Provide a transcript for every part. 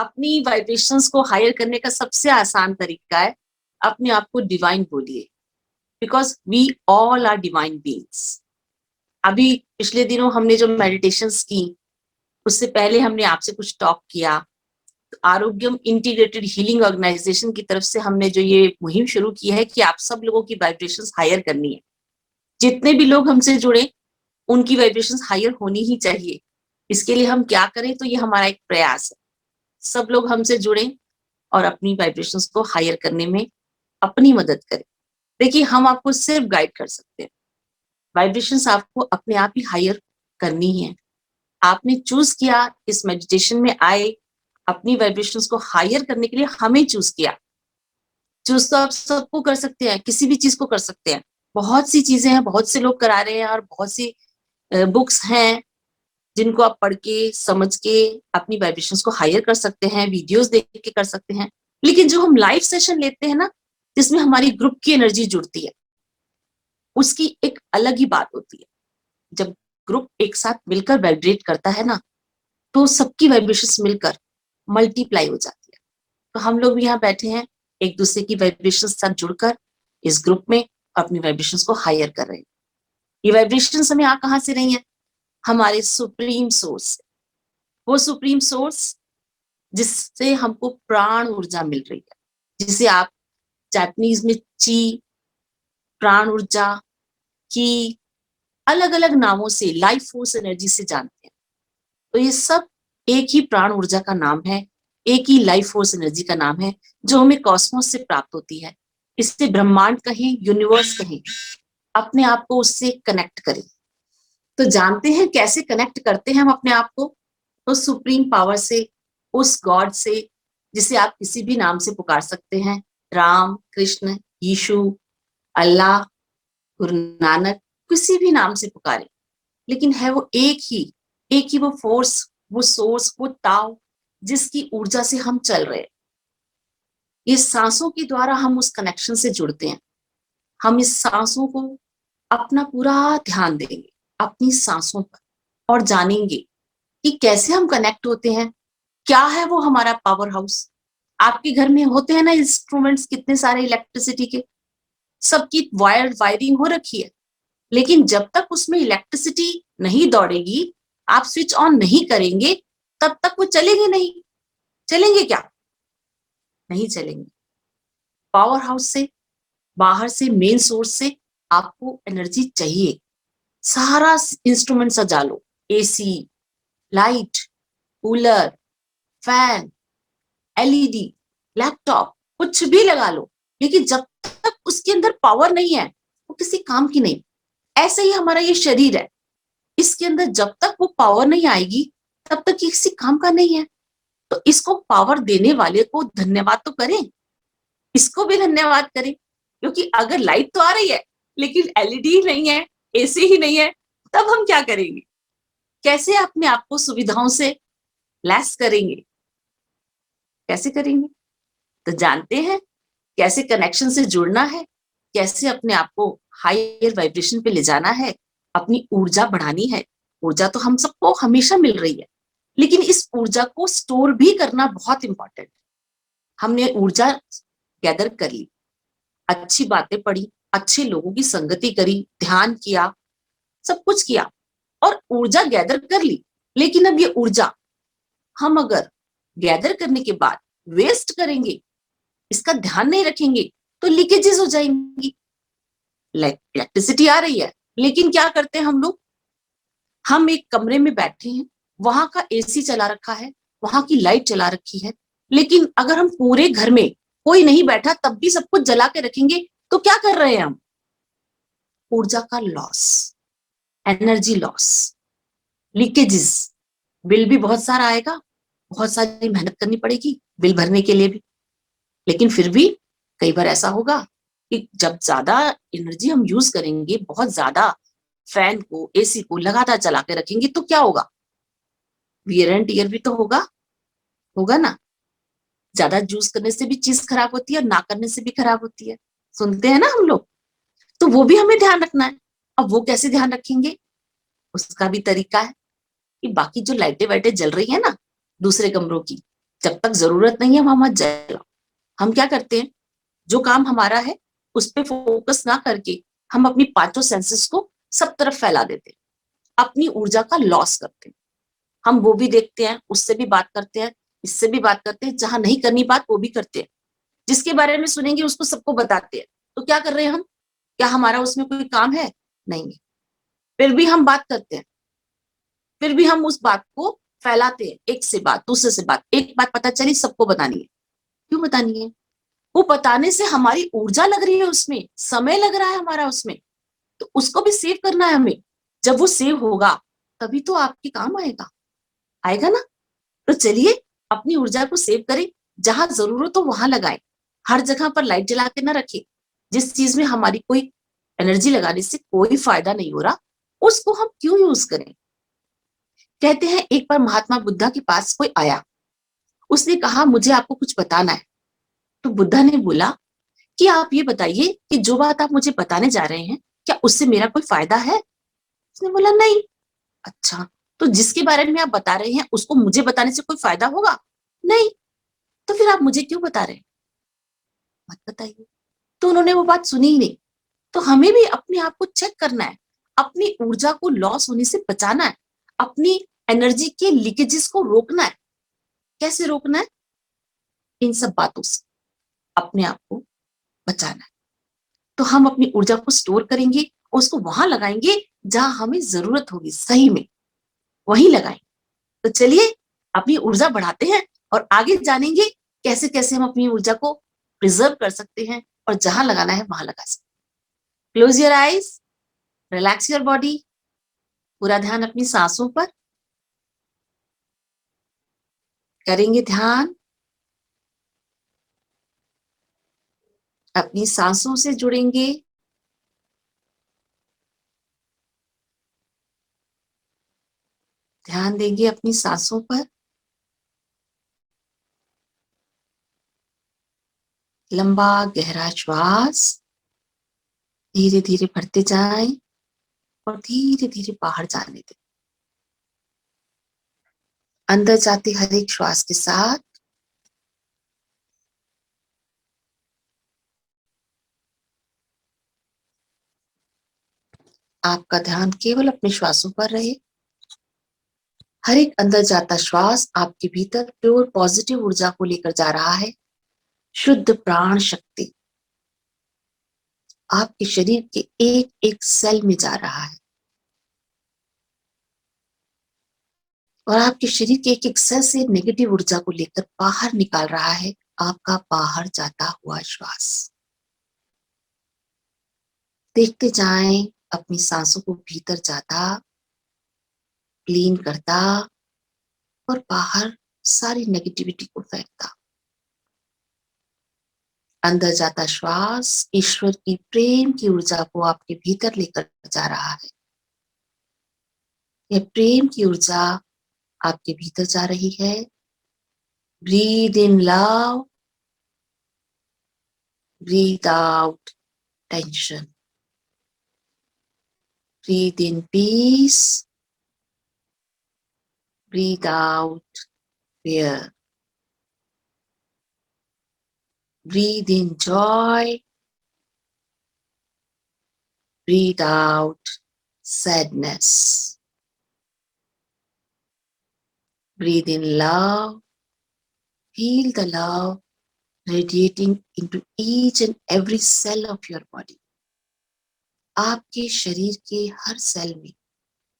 अपनी वाइब्रेशंस को हायर करने का सबसे आसान तरीका है अपने आप को डिवाइन बोलिए, because we all are divine beings. अभी पिछले दिनों हमने जो मेडिटेशंस की, उससे पहले हमने आपसे कुछ टॉक किया। तो आरोग्यम इंटीग्रेटेड हीलिंग ऑर्गेनाइजेशन की तरफ से हमने जो ये मुहिम शुरू की है कि आप सब लोगों की वाइब्रेशंस हायर करनी है। जितने भी लोग हमसे जुड़े उनकी वाइब्रेशंस हायर होनी ही चाहिए। इसके लिए हम क्या करें, तो ये हमारा एक प्रयास है, सब लोग हमसे जुड़ें और अपनी वाइब्रेशंस को हायर करने में अपनी मदद करें। देखिए, हम आपको सिर्फ गाइड कर सकते हैं, वाइब्रेशंस आपको अपने आप ही हायर करनी है। आपने चूज किया, इस मेडिटेशन में आए, अपनी वाइब्रेशंस को हायर करने के लिए हमें चूज किया। चूज तो आप सबको कर सकते हैं, किसी भी चीज को कर सकते हैं। बहुत सी चीजें हैं, बहुत से लोग करा रहे हैं, और बहुत सी बुक्स हैं जिनको आप पढ़ के समझ के अपनी वाइब्रेशंस को हायर कर सकते हैं, वीडियोस देख के कर सकते हैं। लेकिन जो हम लाइव सेशन लेते हैं ना, जिसमें हमारी ग्रुप की एनर्जी जुड़ती है, उसकी एक अलग ही बात होती है। जब ग्रुप एक साथ मिलकर वाइब्रेट करता है ना, तो सबकी वाइब्रेशंस मिलकर मल्टीप्लाई हो जाती है। तो हम लोग भी यहाँ बैठे हैं, एक दूसरे की वाइब्रेशंस साथ जुड़कर इस ग्रुप में अपनी वाइब्रेशंस को हायर कर रहे हैं। ये वाइब्रेशंस हमें आ कहाँ से रही है? हमारे सुप्रीम सोर्स। वो सुप्रीम सोर्स जिससे हमको प्राण ऊर्जा मिल रही है, जिसे आप जापानीज में ची, प्राण ऊर्जा की, अलग अलग नामों से, लाइफ फोर्स एनर्जी से जानते हैं। तो ये सब एक ही प्राण ऊर्जा का नाम है, एक ही लाइफ फोर्स एनर्जी का नाम है, जो हमें कॉस्मोस से प्राप्त होती है। इससे ब्रह्मांड कहें, यूनिवर्स कहें, अपने आप को उससे कनेक्ट करें। तो जानते हैं कैसे कनेक्ट करते हैं हम अपने आप को? तो सुप्रीम पावर से, उस गॉड से, जिसे आप किसी भी नाम से पुकार सकते हैं, राम, कृष्ण, यीशु, अल्लाह, गुरु नानक, किसी भी नाम से पुकारें, लेकिन है वो एक ही वो फोर्स, वो सोर्स, वो ताव, जिसकी ऊर्जा से हम चल रहे हैं। ये सांसों के द्वारा हम उस कनेक्शन से जुड़ते हैं। हम इस सांसों को अपना पूरा ध्यान देंगे, अपनी सांसों पर, और जानेंगे कि कैसे हम कनेक्ट होते हैं। क्या है वो हमारा पावर हाउस? आपके घर में होते हैं ना इंस्ट्रूमेंट्स कितने सारे इलेक्ट्रिसिटी के, सबकी वायरिंग हो रखी है, लेकिन जब तक उसमें इलेक्ट्रिसिटी नहीं दौड़ेगी, आप स्विच ऑन नहीं करेंगे, तब तक वो चलेंगे नहीं। चलेंगे क्या? नहीं चलेंगे। पावर हाउस से, बाहर से, मेन सोर्स से आपको एनर्जी चाहिए। सारा इंस्ट्रूमेंट सजा लो, AC, light, cooler, fan, LED, laptop, कुछ भी लगा लो, लेकिन जब तक उसके अंदर पावर नहीं है, वो किसी काम की नहीं। ऐसे ही हमारा ये शरीर है, इसके अंदर जब तक वो पावर नहीं आएगी, तब तक ये किसी काम का नहीं है। तो इसको पावर देने वाले को धन्यवाद तो करें, इसको भी धन्यवाद करें, क्योंकि अगर लाइट तो आ रही है लेकिन एलईडी नहीं है, एसी ही नहीं है, तब हम क्या करेंगे? कैसे अपने आप को सुविधाओं से लैस करेंगे? कैसे करेंगे? तो जानते हैं कैसे कनेक्शन से जुड़ना है, कैसे अपने आप को हायर वाइब्रेशन पे ले जाना है, अपनी ऊर्जा बढ़ानी है। ऊर्जा तो हम सबको हमेशा मिल रही है, लेकिन इस ऊर्जा को स्टोर भी करना बहुत इंपॉर्टेंट है। हमने ऊर्जा गैदर कर ली, अच्छी बातें पढ़ी, अच्छे लोगों की संगति करी, ध्यान किया, सब कुछ किया और ऊर्जा गैदर कर ली। लेकिन अब ये ऊर्जा हम अगर गैदर करने के बाद वेस्ट करेंगे, इसका ध्यान नहीं रखेंगे, तो लीकेजेस हो जाएंगी। इलेक्ट्रिसिटी आ रही है, लेकिन क्या करते हैं हम लोग? हम एक कमरे में बैठे हैं, वहां का एसी चला रखा है, वहां की लाइट चला रखी है, लेकिन अगर हम पूरे घर में कोई नहीं बैठा तब भी सब कुछ जला के रखेंगे, तो क्या कर रहे हैं हम? ऊर्जा का loss, energy loss, leakages. Bill भी बहुत सारा आएगा, बहुत सारी मेहनत करनी पड़ेगी बिल भरने के लिए भी। लेकिन फिर भी कई बार ऐसा होगा कि जब ज्यादा एनर्जी हम यूज करेंगे, बहुत ज्यादा फैन को, एसी को लगातार चला के रखेंगे, तो क्या होगा? वियर एंड टीयर भी तो होगा, होगा ना। ज्यादा यूज करने से भी चीज खराब होती है और ना करने से भी खराब होती है, सुनते हैं ना हम लोग। तो वो भी हमें ध्यान रखना है। अब वो कैसे ध्यान रखेंगे? उसका भी तरीका है कि बाकी जो लाइटें वाइटें जल रही है ना दूसरे कमरों की, जब तक जरूरत नहीं है वहां मत जलाओ। हम क्या करते हैं, जो काम हमारा है उस पर फोकस ना करके हम अपनी पांचों सेंसेस को सब तरफ फैला देते हैं, अपनी ऊर्जा का लॉस करते हैं। हम वो भी देखते हैं, उससे भी बात करते हैं, इससे भी बात करते हैं, जहां नहीं करनी बात वो भी करते हैं, जिसके बारे में सुनेंगे उसको सबको बताते हैं। तो क्या कर रहे हैं हम, क्या हमारा उसमें कोई काम है? नहीं है। फिर भी हम बात करते हैं, फिर भी हम उस बात को फैलाते हैं, एक से बात दूसरे से बात, एक बात पता चली सबको बतानी है। क्यों बतानी है? वो बताने से हमारी ऊर्जा लग रही है, उसमें समय लग रहा है हमारा उसमें, तो उसको भी सेव करना है हमें। जब वो सेव होगा तभी तो आपके काम आएगा, आएगा ना। तो चलिए अपनी ऊर्जा को सेव करें, जहां जरूरत हो वहां लगाएं, हर जगह पर लाइट जला के ना रखें। जिस चीज में हमारी कोई एनर्जी लगाने से कोई फायदा नहीं हो रहा, उसको हम क्यों यूज करें। कहते हैं एक बार महात्मा बुद्धा के पास कोई आया, उसने कहा मुझे आपको कुछ बताना है। तो बुद्धा ने बोला कि आप ये बताइए कि जो बात आप मुझे बताने जा रहे हैं, क्या उससे मेरा कोई फायदा है? उसने बोला नहीं। अच्छा, तो जिसके बारे में आप बता रहे हैं उसको मुझे बताने से कोई फायदा होगा? नहीं। तो फिर आप मुझे क्यों बता रहे हैं? मत बताइए। तो उन्होंने वो बात सुनी ही नहीं। तो हमें भी अपने आप को चेक करना है, अपनी ऊर्जा को लॉस होने से बचाना है, अपनी एनर्जी के लीकेजेस को रोकना है। कैसे रोकना है? इन सब बातों से अपने आप को बचाना है। तो हम अपनी ऊर्जा को स्टोर करेंगे और उसको वहां लगाएंगे जहां हमें जरूरत होगी, सही में वहीं लगाएंगे। तो चलिए अपनी ऊर्जा बढ़ाते हैं और आगे जानेंगे कैसे कैसे हम अपनी ऊर्जा को प्रिजर्व कर सकते हैं और जहां लगाना है वहां लगा सकते हैं। Close your eyes, relax your body, पूरा ध्यान अपनी सांसों पर करेंगे। ध्यान अपनी सांसों से जुड़ेंगे, ध्यान देंगे अपनी सांसों पर। लंबा गहरा श्वास धीरे धीरे भरते जाएं और धीरे धीरे बाहर जाने दें। अंदर जाते हर एक श्वास के साथ आपका ध्यान केवल अपने श्वासों पर रहे। हर एक अंदर जाता श्वास आपके भीतर प्योर पॉजिटिव ऊर्जा को लेकर जा रहा है, शुद्ध प्राण शक्ति आपके शरीर के एक एक सेल में जा रहा है और आपके शरीर के एक एक सेल से नेगेटिव ऊर्जा को लेकर बाहर निकाल रहा है आपका बाहर जाता हुआ श्वास। देखते जाएं अपनी सांसों को भीतर जाता, क्लीन करता और बाहर सारी नेगेटिविटी को फेंकता। अंदर जाता श्वास ईश्वर की प्रेम की ऊर्जा को आपके भीतर लेकर जा रहा है। यह प्रेम की ऊर्जा आपके भीतर जा रही है। Breathe in love, breathe out tension, breathe in peace, breathe out fear, breathe in joy, breathe out sadness, breathe in love, feel the love radiating into each and every cell of your body. आपके शरीर के हर cell में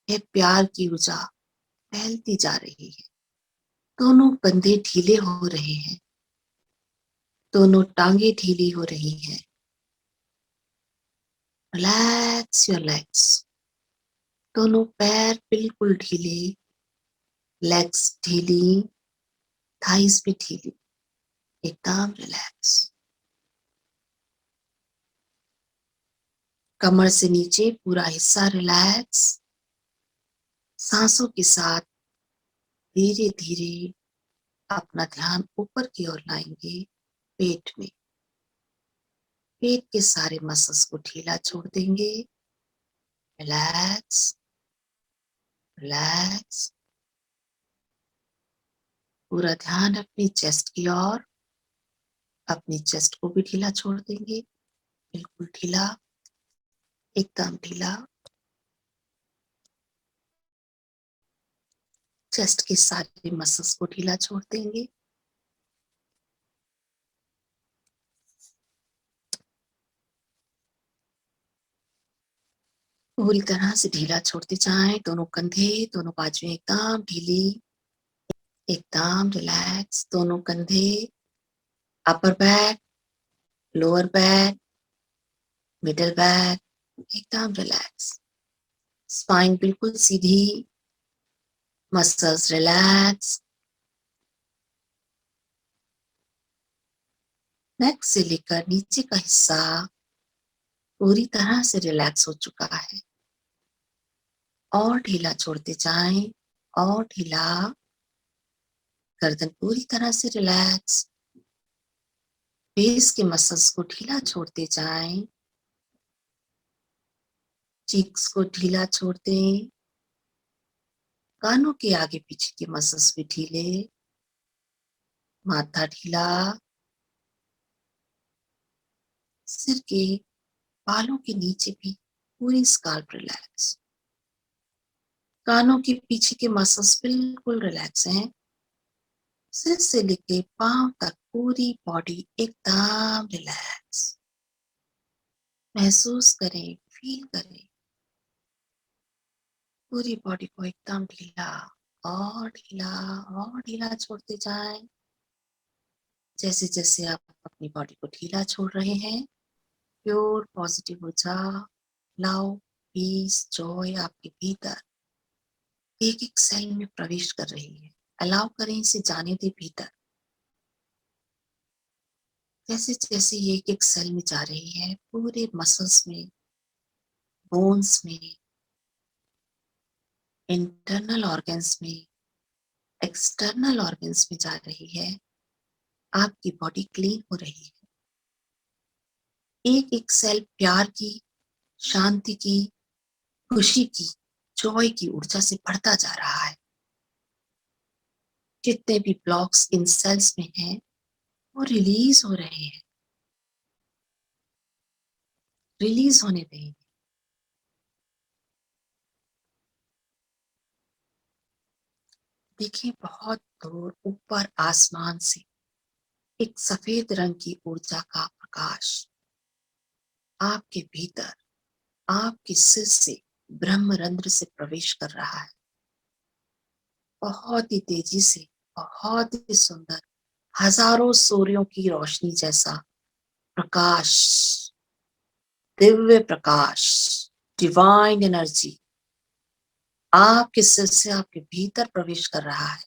यह प्यार की ऊर्जा फैलती जा रही है। दोनों कंधे ढीले हो रहे हैं, दोनों टांगे ढीली हो रही हैं। रिलैक्स योर लेग्स, दोनों पैर बिल्कुल ढीले, लेग्स ढीली, थाइस भी ढीली, एकदम रिलैक्स। कमर से नीचे पूरा हिस्सा रिलैक्स। सांसों के साथ धीरे धीरे अपना ध्यान ऊपर की ओर लाएंगे, पेट में। पेट के सारे मसल्स को ढीला छोड़ देंगे। रिलैक्स, रिलैक्स, पूरा ध्यान अपनी चेस्ट की ओर। अपनी चेस्ट को भी ढीला छोड़ देंगे, बिल्कुल ढीला, एकदम ढीला। चेस्ट के सारे मसल्स को ढीला छोड़ देंगे। पूरी तरह से ढीला छोड़ते जाएं। दोनों कंधे, दोनों बाजुएं एकदम ढीली, एकदम रिलैक्स। दोनों कंधे, upper back, lower back, middle back, एकदम रिलैक्स। स्पाइन बिल्कुल सीधी, मसल्स रिलैक्स। नेक से लेकर नीचे का हिस्सा पूरी तरह से रिलैक्स हो चुका है। और ढीला छोड़ते जाएं, और ढीला। गर्दन पूरी तरह से रिलैक्स। फेस के मसल्स को ढीला छोड़ते जाएं। चीक्स को ढीला छोड़ दें। कानों के आगे पीछे के मसल्स भी ढीले, माथा ढीला। सिर के बालों के नीचे भी पूरी स्काल्प रिलैक्स। कानों के पीछे के मसल्स बिल्कुल रिलैक्स हैं। सिर से लेके पांव तक पूरी बॉडी एकदम रिलैक्स। महसूस करें, फील करें पूरी बॉडी को एकदम ढीला, और ढीला, और ढीला छोड़ते जाएं। जैसे जैसे आप अपनी बॉडी को ढीला छोड़ रहे हैं, प्योर पॉजिटिव ऊर्जा, लव, पीस, जॉय आपके भीतर एक एक सेल में प्रवेश कर रही है। अलाउ करें, इसे जाने दे भीतर। जैसे जैसे ये एक एक सेल में जा रही है, पूरे मसल्स में, बोन्स में, इंटरनल ऑर्गन्स में, एक्सटर्नल ऑर्गन्स में जा रही है, आपकी बॉडी क्लीन हो रही है। एक एक सेल प्यार की, शांति की, खुशी की, जॉय की ऊर्जा से बढ़ता जा रहा है। जितने भी ब्लॉक्स इन सेल्स में हैं, वो रिलीज हो रहे हैं। रिलीज होने दें। देखिए, बहुत दूर ऊपर आसमान से एक सफेद रंग की ऊर्जा का प्रकाश आपके भीतर, आपके सिर से, ब्रह्मरंध्र से प्रवेश कर रहा है। बहुत ही तेजी से, बहुत ही सुंदर, हजारों सूर्यों की रोशनी जैसा प्रकाश, दिव्य प्रकाश, डिवाइन एनर्जी आपके सिर से आपके भीतर प्रवेश कर रहा है।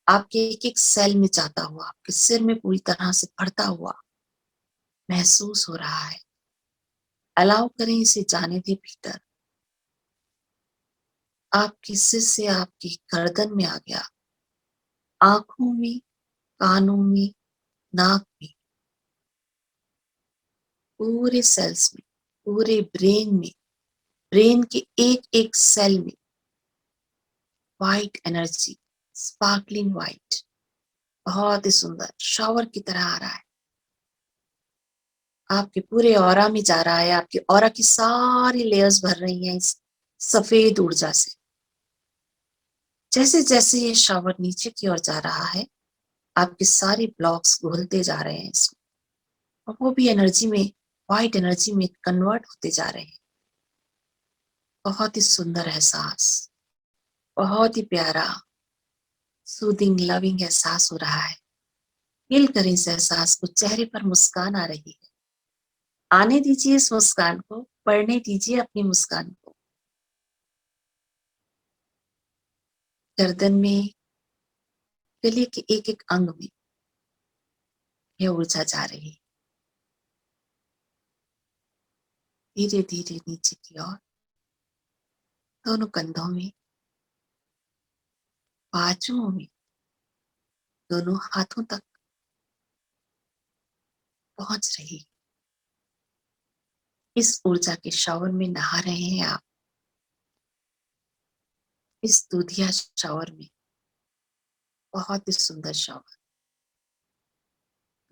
आपके एक एक सेल में जाता हुआ, आपके सिर में पूरी तरह से भरता हुआ महसूस हो रहा है। अलाउ करें, इसे जाने दे भीतर। आपके सिर से आपकी गर्दन में आ गया, आंखों में, कानों में, नाक में, पूरे सेल्स में, पूरे ब्रेन में, ब्रेन के एक एक सेल में व्हाइट एनर्जी, स्पार्कलिंग व्हाइट, बहुत ही सुंदर शॉवर की तरह आ रहा है। आपके पूरे ऑरा में जा रहा है। आपके ऑरा की सारी लेयर्स भर रही हैं इस सफेद ऊर्जा से। जैसे जैसे ये शॉवर नीचे की ओर जा रहा है, आपके सारे ब्लॉक्स घुलते जा रहे हैं इसमें, और वो भी एनर्जी में, व्हाइट एनर्जी में कन्वर्ट होते जा रहे हैं। बहुत ही सुंदर एहसास, बहुत ही प्यारा, सूदिंग, लविंग एहसास हो रहा है। फील करें इस एहसास को। चेहरे पर मुस्कान आ रही है। आने दीजिए इस मुस्कान को, पढ़ने दीजिए अपनी मुस्कान को। गर्दन में, गले के एक एक अंग में यह ऊर्जा जा रही है, धीरे धीरे नीचे की ओर, दोनों कंधों में, बाजुओं में, दोनों हाथों तक पहुंच रही है। इस ऊर्जा के शावर में नहा रहे हैं आप। इस दूधिया शावर में बहुत ही सुंदर शॉवर,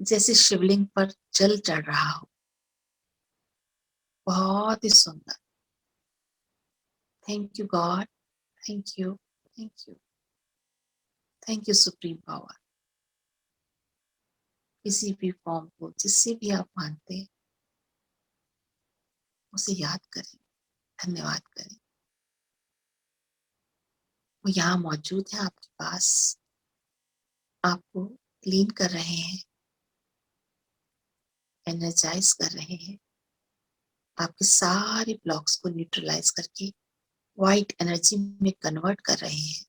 जैसे शिवलिंग पर जल चढ़ रहा हो, बहुत ही सुंदर। Thank you God, thank you, thank you, thank you supreme power. किसी भी फॉर्म को जिससे भी आप मानते हैं उसे याद करें, धन्यवाद करें। वो यहाँ मौजूद है आपके पास, आपको क्लीन कर रहे हैं, एनर्जाइज कर रहे हैं, आपके सारे ब्लॉक्स को न्यूट्रलाइज करके व्हाइट एनर्जी में कन्वर्ट कर रहे हैं।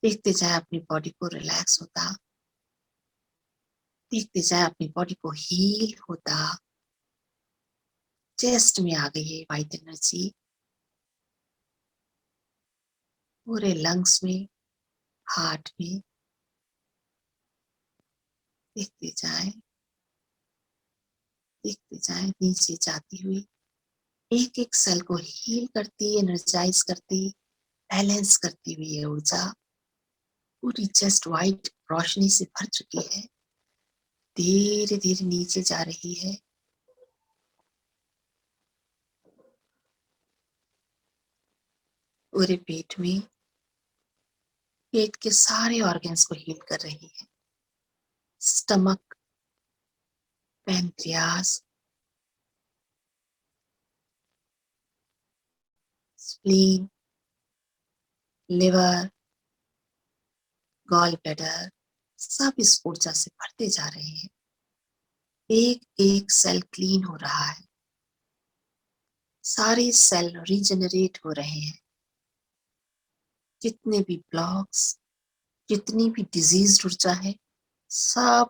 देखते जाए अपनी बॉडी को रिलैक्स होता, देखते जाए अपनी बॉडी को हील होता। चेस्ट में आ गई है व्हाइट एनर्जी, पूरे लंग्स में, हार्ट में। देखते जाए, देखते जाए नीचे जाती हुई, एक एक सेल को हील करती, एनर्जाइज करती, बैलेंस करती हुई ये ऊर्जा पूरी चेस्ट व्हाइट रोशनी से भर चुकी है, धीरे धीरे नीचे जा रही है। पूरे पेट में, पेट के सारे ऑर्गन्स को हील कर रही है। Stomach, pancreas, spleen, liver, gall bladder, सब इस ऊर्जा से भरते जा रहे हैं। एक एक सेल क्लीन हो रहा है, सारे सेल रीजनरेट हो रहे हैं। जितने भी ब्लॉक्स, जितनी भी डिजीज ऊर्जा है, सब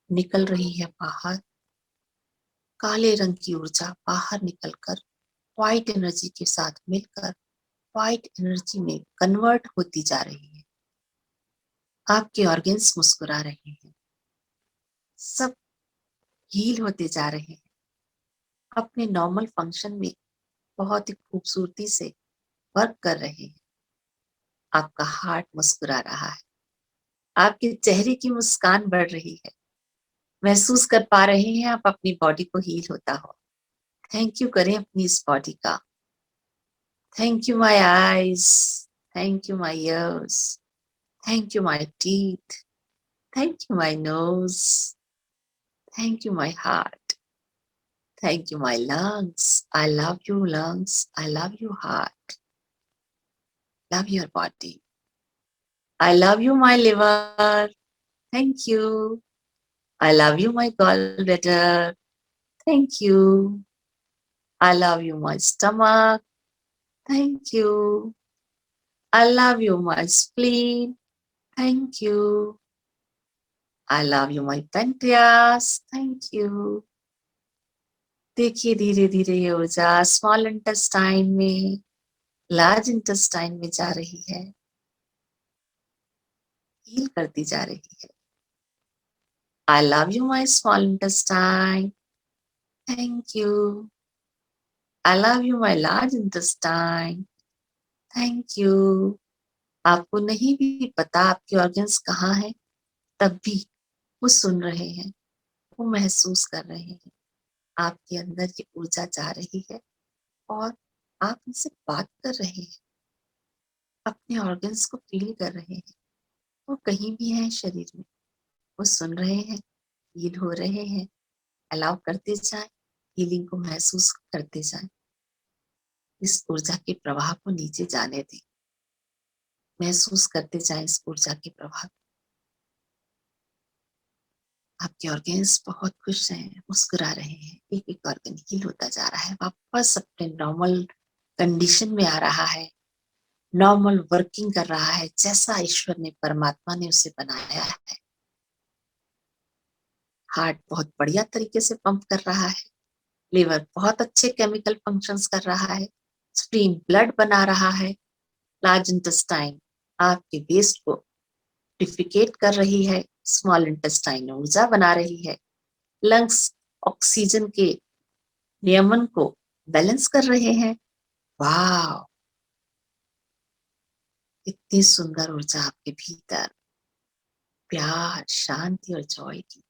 निकल रही है बाहर। काले रंग की ऊर्जा बाहर निकलकर व्हाइट एनर्जी के साथ मिलकर व्हाइट एनर्जी में कन्वर्ट होती जा रही है। आपके ऑर्गन्स मुस्कुरा रहे हैं, सब हील होते जा रहे हैं, अपने नॉर्मल फंक्शन में बहुत ही खूबसूरती से वर्क कर रहे हैं। आपका हार्ट मुस्कुरा रहा है, आपके चेहरे की मुस्कान बढ़ रही है। महसूस कर पा रहे हैं आप अपनी बॉडी को हील होता हो। थैंक यू करें अपनी इस बॉडी का। Thank you my eyes, thank you my years, thank you my teeth, thank you my knows, thank you my heart, thank you my lungs. I love you lungs, I love you heart, love your body. I love you my liver, thank you. I love you my gallbladder, thank you. I love you my stomach, thank you. I love you my spleen, thank you. I love you my pancreas, thank you. देखिए धीरे धीरे ये ऊर्जा small intestine में, large intestine में जा रही है, हील करती जा रही है। I love you my small intestine, thank you. I love you my large intestine, thank you. आपको नहीं भी पता आपके ऑर्गन्स कहाँ हैं, तब भी वो सुन रहे हैं, वो महसूस कर रहे हैं। आपके अंदर ये ऊर्जा जा रही है और आप उनसे बात कर रहे हैं, अपने ऑर्गन्स को फील कर रहे हैं। वो कहीं भी हैं शरीर में, वो सुन रहे हैं, हील हो रहे हैं। अलाउ करते जाएं, हीलिंग को महसूस करते जाएं। इस ऊर्जा के प्रवाह को नीचे जाने दें, महसूस करते जाएं इस ऊर्जा के प्रभाव। आपके ऑर्गन्स बहुत खुश हैं, मुस्कुरा रहे हैं, एक एक ऑर्गन हील होता जा रहा है, वापस अपने नॉर्मल कंडीशन में आ रहा है, नॉर्मल वर्किंग कर रहा है जैसा ईश्वर ने, परमात्मा ने उसे बनाया है। हार्ट बहुत बढ़िया तरीके से पंप कर रहा है, लिवर बहुत अच्छे केमिकल फंक्शंस कर रहा है, स्प्लीन ब्लड बना रहा है, लार्ज इंटेस्टाइन आपके वेस्ट को डिफिकेट कर रही है, स्मॉल इंटेस्टाइन ऊर्जा बना रही है, लंग्स ऑक्सीजन के नियमन को बैलेंस कर रहे हैं। वाह, इतनी सुंदर ऊर्जा आपके भीतर, प्यार, शांति और जॉय की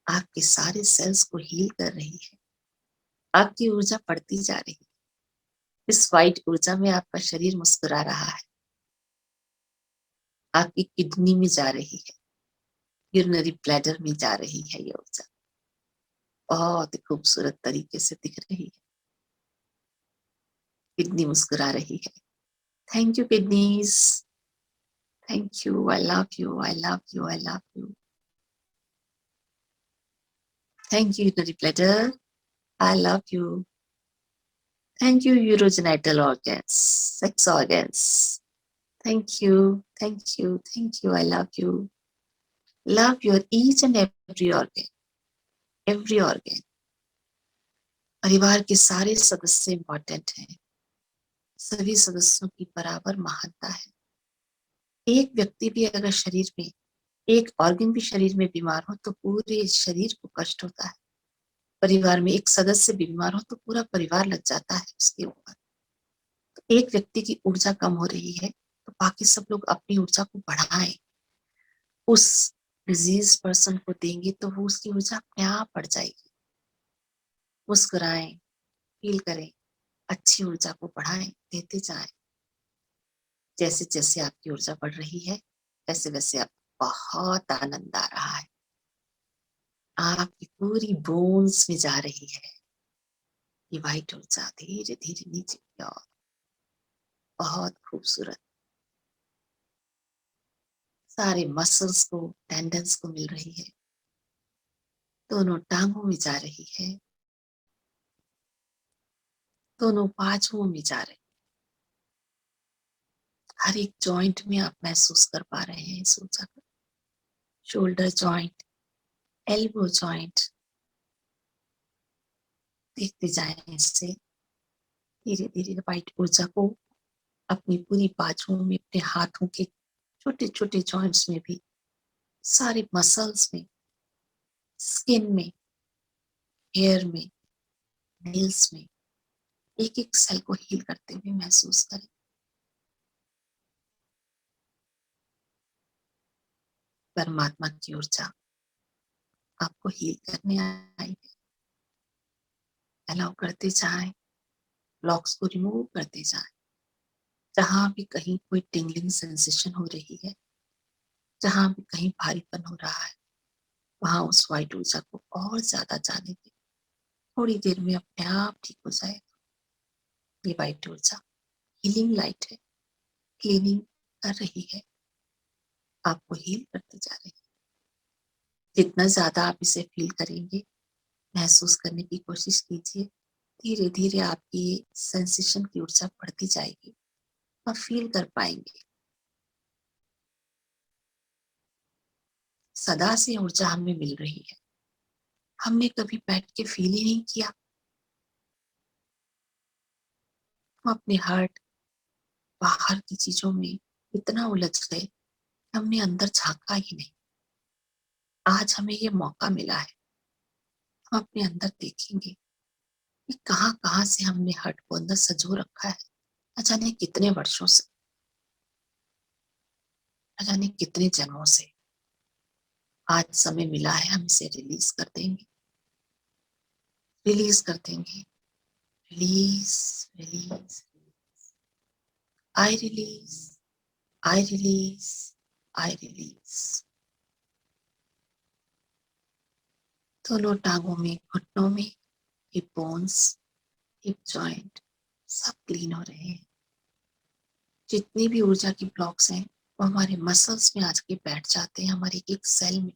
आपके सारे सेल्स को हील कर रही है। आपकी ऊर्जा बढ़ती जा रही है। इस वाइट ऊर्जा में आपका शरीर मुस्कुरा रहा है। आपकी किडनी में जा रही है, यूरिनरी ब्लैडर में जा रही है। ये ऊर्जा बहुत ही खूबसूरत तरीके से दिख रही है। किडनी मुस्कुरा रही है। Thank you kidneys, thank you, I love you, I love you, I love you. Thank you urinary bladder, I love you. Thank you, urogenital organs, sex organs. Thank you, thank you, thank you. I love you. Love your each and every organ, every organ. परिवार के सारे सदस्य important हैं। सभी सदस्यों की बराबर महानता है। एक व्यक्ति भी अगर शरीर में, एक ऑर्गन भी शरीर में बीमार हो तो पूरे शरीर को कष्ट होता है। परिवार में एक सदस्य बीमार हो तो पूरा परिवार लग जाता है उसके ऊपर। तो एक व्यक्ति की ऊर्जा कम हो रही है तो बाकी सब लोग अपनी ऊर्जा को बढ़ाएं, उस डिजीज पर्सन को देंगे तो वो उसकी ऊर्जा अपने आप बढ़ जाएगी। मुस्कुराएं, फील करें, अच्छी ऊर्जा को बढ़ाएं, देते जाएं। जैसे जैसे आपकी ऊर्जा बढ़ रही है वैसे वैसे आपको बहुत आनंद आ रहा है। आपकी पूरी बोन्स में जा रही है ये वाइट ऊर्जा, धीरे धीरे नीचे की ओर। बहुत खूबसूरत। सारे मसल्स को, टेंडन्स को मिल रही है। दोनों टांगों में जा रही है, दोनों बाजुओं में जा रही है। हर एक जॉइंट में आप महसूस कर पा रहे हैं इस ऊर्जा को। शोल्डर जॉइंट, एल्बो जॉइंट, देखते जाएं इससे। धीरे धीरे वाइट ऊर्जा को अपनी पूरी बाजुओं में, अपने हाथों के छोटे छोटे जॉइंट्स में भी, सारे मसल्स में, स्किन में, हेयर में, नेल्स में, एक एक सेल को हील करते हुए महसूस करें। परमात्मा की ऊर्जा आपको हील करने आई है। अलाउ करते जाएं, ब्लॉक्स को रिमूव करते जाएं। जहां भी कहीं कोई टिंगलिंग सेंसेशन हो रही है, जहां भी कहीं भारीपन हो रहा है, वहां उस वाइट ऊर्जा को और ज्यादा जाने दें। थोड़ी देर में अपने आप ठीक हो जाएगा। ये वाइट ऊर्जा हीलिंग लाइट है, क्लीनिंग कर रही है, आपको हील करते जा रही है। जितना ज्यादा आप इसे फील करेंगे, महसूस करने की कोशिश कीजिए, धीरे धीरे आपकी सेंसेशन की ऊर्जा बढ़ती जाएगी। आप फील कर पाएंगे। सदा से ऊर्जा हमें मिल रही है। हमने कभी बैठ के फील ही नहीं किया। हम अपने हार्ट, बाहर की चीजों में इतना उलझ गए, हमने अंदर झांका ही नहीं। आज हमें ये मौका मिला है। हम अपने अंदर देखेंगे कि कहां कहां से हमने हार्ट को अंदर सजो रखा है, न जाने कितने वर्षों से, न जाने कितने जन्मों से। आज समय मिला है, हम इसे रिलीज कर देंगे, रिलीज कर देंगे। Release, release, I release, I release, I release. दोनों टांगों में, घुटनों में, हिप बोन्स, हिप जॉइंट सब क्लीन हो रहे हैं। जितनी भी ऊर्जा की ब्लॉक्स हैं वो हमारे मसल्स में आज के बैठ जाते हैं, हमारे एक एक सेल में,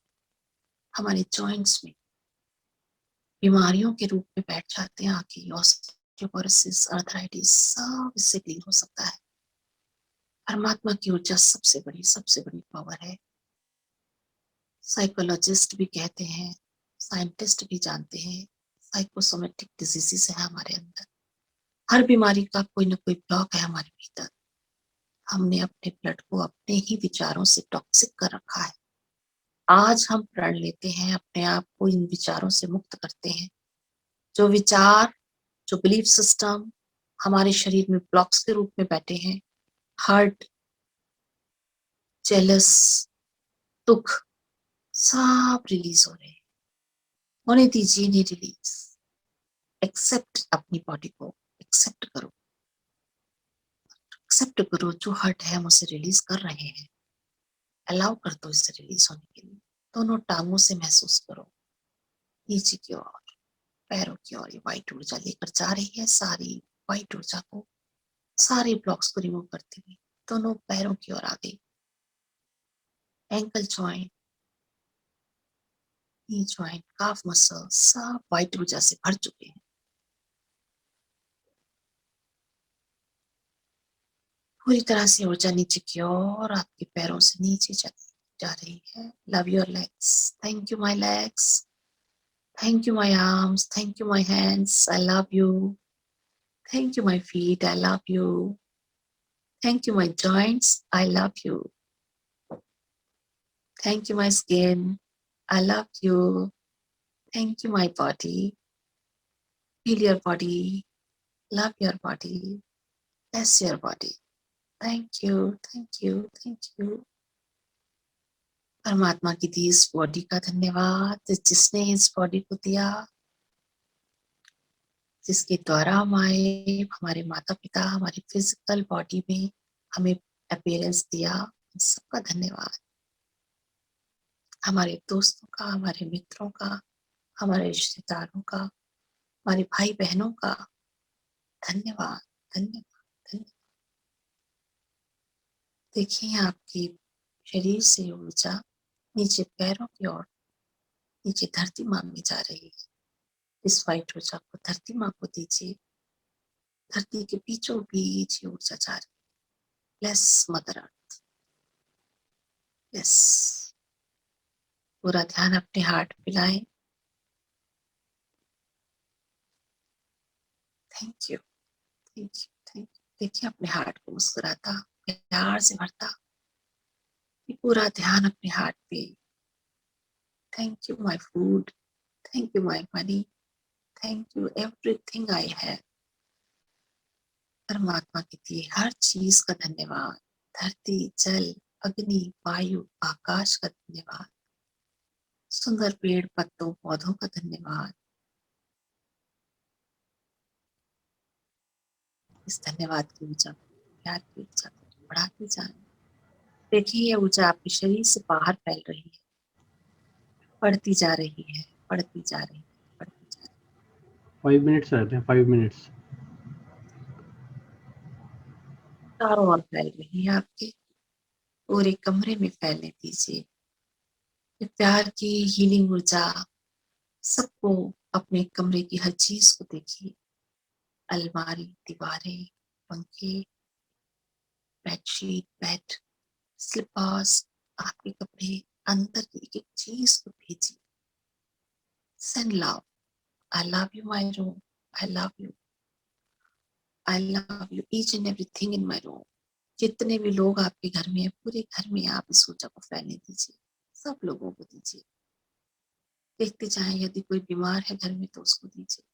हमारे जॉइंट्स में बीमारियों के रूप में बैठ जाते हैं। आके ऑस्टियोपोरोसिस, आर्थराइटिस सब इससे क्लीन हो सकता है। परमात्मा की ऊर्जा सबसे बड़ी पावर है। साइकोलॉजिस्ट भी कहते हैं, साइंटिस्ट भी जानते हैं, साइकोसोमेटिक डिजीजेस है हमारे अंदर। हर बीमारी का कोई ना कोई ब्लॉक है हमारे भीतर। हमने अपने ब्लड को अपने ही विचारों से टॉक्सिक कर रखा है। आज हम प्रण लेते हैं, अपने आप को इन विचारों से मुक्त करते हैं। जो विचार, जो बिलीफ सिस्टम हमारे शरीर में ब्लॉक्स के रूप में बैठे हैं, हर्ट, जेलस, दुख सब रिलीज हो रहे हैं। होने दीजिए इन्हें रिलीज। एक्सेप्ट, अपनी बॉडी को एक्सेप्ट करो, एक्सेप्ट करो जो हर्ट है मुझसे रिलीज कर रहे हैं। अलाउ कर दो इससे रिलीज होने के लिए। दोनों टांगों से महसूस करो, नीचे की ओर, पैरों की ओर। ये व्हाइट ऊर्जा लेकर जा रही है, सारी व्हाइट ऊर्जा को, सारे ब्लॉक्स को रिमूव करती हुई दोनों पैरों की ओर आ गई। Ankle joint, knee joint, calf muscle सब व्हाइट ऊर्जा से भर चुके हैं। पूरी तरह से ऊर्जा नीचे की ओर आपके पैरों से नीचे चली जा रही है। Love your legs, thank you my legs, thank you my arms, thank you my hands, I love you. Thank you my feet, I love you. Thank you my joints, I love you. Thank you my skin, I love you. Thank you my body, feel your body, love your body, bless your body. Thank you, thank you, thank you. परमात्मा की दी इस body का धन्यवाद, जिसने इस body को दिया, जिसके द्वारा हम आए, हमारे माता पिता हमारी फिजिकल बॉडी में हमें अपीयरेंस दिया, सबका धन्यवाद। हमारे दोस्तों का, हमारे मित्रों का, हमारे रिश्तेदारों का, हमारे भाई बहनों का धन्यवाद, धन्यवाद, धन्यवाद। देखिए आपकी शरीर से ऊर्जा नीचे पैरों की ओर, नीचे धरती माँ में जा रही है। इस व्हाइट ऊर्जा को धरती माँ को दीजिए। धरती के बीचों बीच ये ऊर्जा जा रही है। Bless mother earth, bless. पूरा ध्यान अपने हार्ट पे लाएं। Thank you, thank you, thank you. देखिए अपने हार्ट को मुस्कुराता, प्यार से भरता। पूरा ध्यान अपने हार्ट पे। Thank you my food, thank you my money, thank you everything I have. परमात्मा के दिए हर चीज का धन्यवाद। धरती, जल, अग्नि, वायु, आकाश का धन्यवाद। सुंदर पेड़, पत्तों, पौधों का धन्यवाद। इस धन्यवाद की ऊर्जा, प्यार की ऊर्जा को बढ़ाते जाएं। देखिए ये ऊर्जा आपके शरीर से बाहर फैल रही है, बढ़ती जा रही है, बढ़ती जा रही है, बढ़ती जा रही है। 5 मिनट्स रहते हैं, 5 मिनट्स। चारों ओर फैल रही है आपके, पूरे कमरे में फैलने दीजिए। ये प्यार की हीलिंग ऊर्जा सबको, अपने कमरे की हर चीज को देखिए। अलमारी, दीवारें, पंखे, बेडशीट, बेड, स्लीपर्स, आपके कपड़े, अंदर की एक एक चीज को भेजिए। Send love. I love you my room, I love you, I love you each and everything in my room. जितने भी लोग आपके घर में है, पूरे घर में आप इस ऊर्जा को फैलने दीजिए। सब लोगों को दीजिए। देखते जाएं, यदि कोई बीमार है घर में तो उसको दीजिए।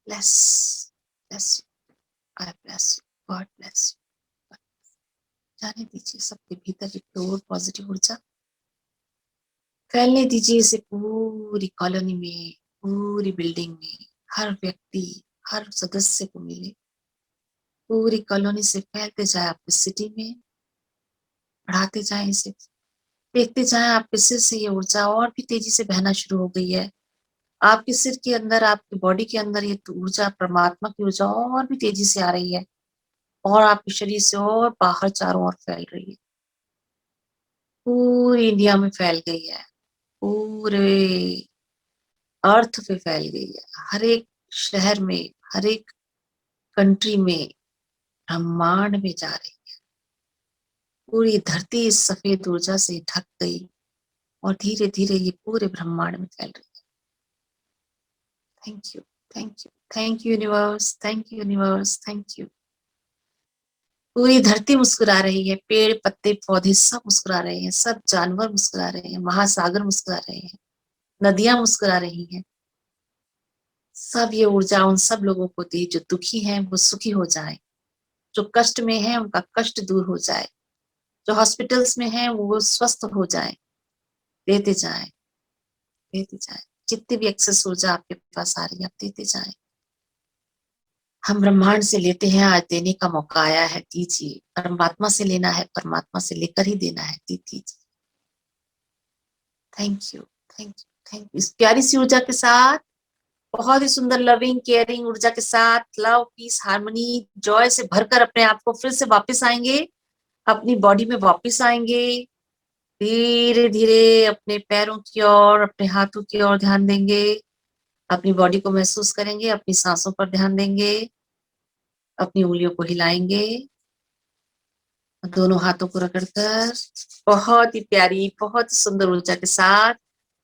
Bless, bless you, I bless you, God bless you. जाने दीजिए सबके भीतर एक और पॉजिटिव ऊर्जा फैलने दीजिए। इसे पूरी कॉलोनी में, पूरी बिल्डिंग में, हर व्यक्ति, हर सदस्य को मिले। पूरी कॉलोनी से फैलते जाए आपकी सिटी में, बढ़ाते जाए इसे। देखते जाए आपके सिर से ये ऊर्जा और भी तेजी से बहना शुरू हो गई है। आपके सिर के अंदर, आपकी बॉडी के अंदर ये ऊर्जा, परमात्मा की ऊर्जा और भी तेजी से आ रही है और आपके शरीर से और बाहर चारों ओर फैल रही है। पूरी इंडिया में फैल गई है, पूरे अर्थ पे फैल गई है। हर एक शहर में, हर एक कंट्री में, ब्रह्मांड में जा रही है। पूरी धरती इस सफेद ऊर्जा से ढक गई और धीरे धीरे ये पूरे ब्रह्मांड में फैल रही है। Thank you, thank you, thank you universe, thank you universe, thank you. पूरी धरती मुस्कुरा रही है, पेड़, पत्ते, पौधे सब मुस्कुरा रहे हैं, सब जानवर मुस्कुरा रहे हैं, महासागर मुस्कुरा रहे हैं, नदियां मुस्कुरा रही हैं। सब ये ऊर्जा उन सब लोगों को दी जो दुखी हैं वो सुखी हो जाए, जो कष्ट में है उनका कष्ट दूर हो जाए। जो हॉस्पिटल्स में हैं वो स्वस्थ हो जाए, देते जाए, देते जाए। जितनी भी एक्सेस ऊर्जा आपके पास आ रही है आप देते जाए। हम ब्रह्मांड से लेते हैं, आज देने का मौका आया है, दीजिए। परमात्मा से लेना है, परमात्मा से लेकर ही देना है, दीजिए। Thank you, thank you, thank you. इस प्यारी सी ऊर्जा के साथ, बहुत ही सुंदर लविंग केयरिंग ऊर्जा के साथ, लव पीस हार्मनी जॉय से भरकर अपने आप को फिर से वापस आएंगे, अपनी बॉडी में वापस आएंगे। धीरे धीरे अपने पैरों की ओर, अपने हाथों की ओर ध्यान देंगे, अपनी बॉडी को महसूस करेंगे, अपनी सांसों पर ध्यान देंगे, अपनी उंगलियों को हिलाएंगे, दोनों हाथों को रगड़कर बहुत ही प्यारी, बहुत ही सुंदर ऊर्जा के साथ,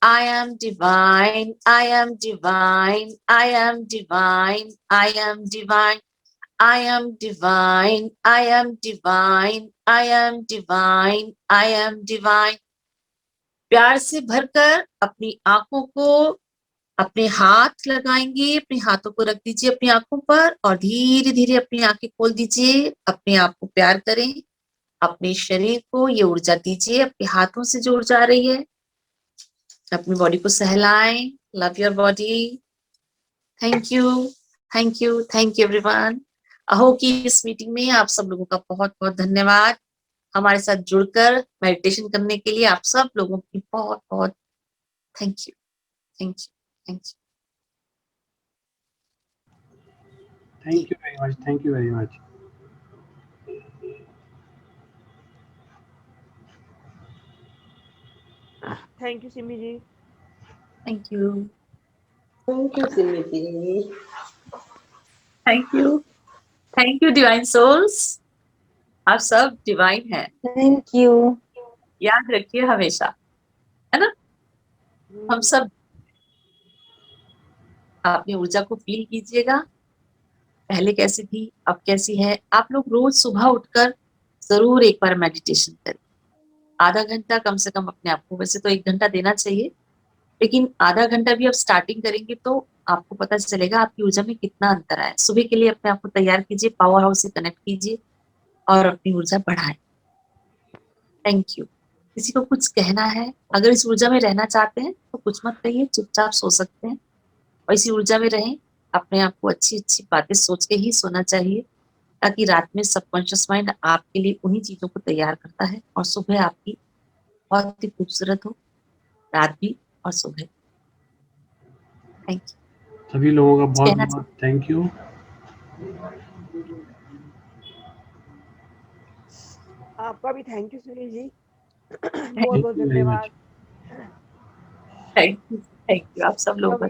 I am divine, I am divine, I am divine, I am divine, I am divine, I am divine, I am divine, I am divine। प्यार से भरकर अपनी आंखों को, अपने हाथ लगाएंगे, अपने हाथों को रख दीजिए अपनी आंखों पर और धीरे धीरे अपनी आंखें खोल दीजिए। अपने आप को प्यार करें, अपने शरीर को ये ऊर्जा दीजिए, अपने हाथों से जो ऊर्जा आ रही है, अपनी बॉडी को सहलाएं। Love your body. Thank you, thank you, thank you everyone. अहो की इस मीटिंग में आप सब लोगों का बहुत बहुत धन्यवाद। हमारे साथ जुड़कर मेडिटेशन करने के लिए आप सब लोगों की बहुत बहुत thank you, thank you, thank you. Thank you very much. Thank you very much. Thank you Simi ji. Thank you, Thank you, Simiti. Thank you, thank you divine souls. आप सब डिवाइन हैं, थैंक यू। याद रखिए हमेशा, है ना। हम सब अपनी ऊर्जा को फील कीजिएगा, पहले कैसी थी अब कैसी है। आप लोग रोज सुबह उठकर जरूर एक बार मेडिटेशन करें, आधा घंटा कम से कम अपने आप को। वैसे तो 1 घंटा देना चाहिए, लेकिन आधा घंटा भी आप स्टार्टिंग करेंगे तो आपको पता चलेगा आपकी ऊर्जा में कितना अंतर आया। सुबह के लिए अपने आप को तैयार कीजिए, पावर हाउस से कनेक्ट कीजिए और अपनी ऊर्जा बढ़ाएं। Thank you. किसी को कुछ कहना है, अगर इस ऊर्जा में रहना चाहते हैं तो कुछ मत कहिए, चुपचाप सो सकते हैं और इसी ऊर्जा में रहें। अपने आप को अच्छी अच्छी बातें सोच के ही सोना चाहिए, ताकि रात में सबकॉन्शियस माइंड आपके लिए उन्हीं चीजों को तैयार करता है और सुबह आपकी बहुत ही खूबसूरत हो, रात भी और सुबह। Thank you. सभी लोगों का बहुत कहना बहुत थैंक यू। आपका भी थैंक यू सुनील जी। बहुत Thank बहुत you very धन्यवाद। much. थैंक यू आप सब लोगों का।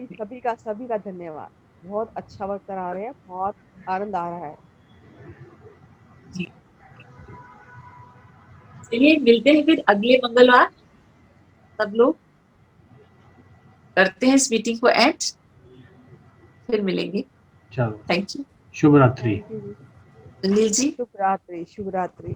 सभी का धन्यवाद। बहुत अच्छा वर्क करा रहे हैं, बहुत आनंद आ रहा है। जी, चलिए मिलते हैं फिर अगले मंगलवार। सब लोग करते हैं इस मीटिंग को एंड, फिर मिलेंगे। चलो, थैंक यू शुभ रात्रि। थैंक यू जी। सुनील जी। शुभ रात्रि, शुभ रात्रि।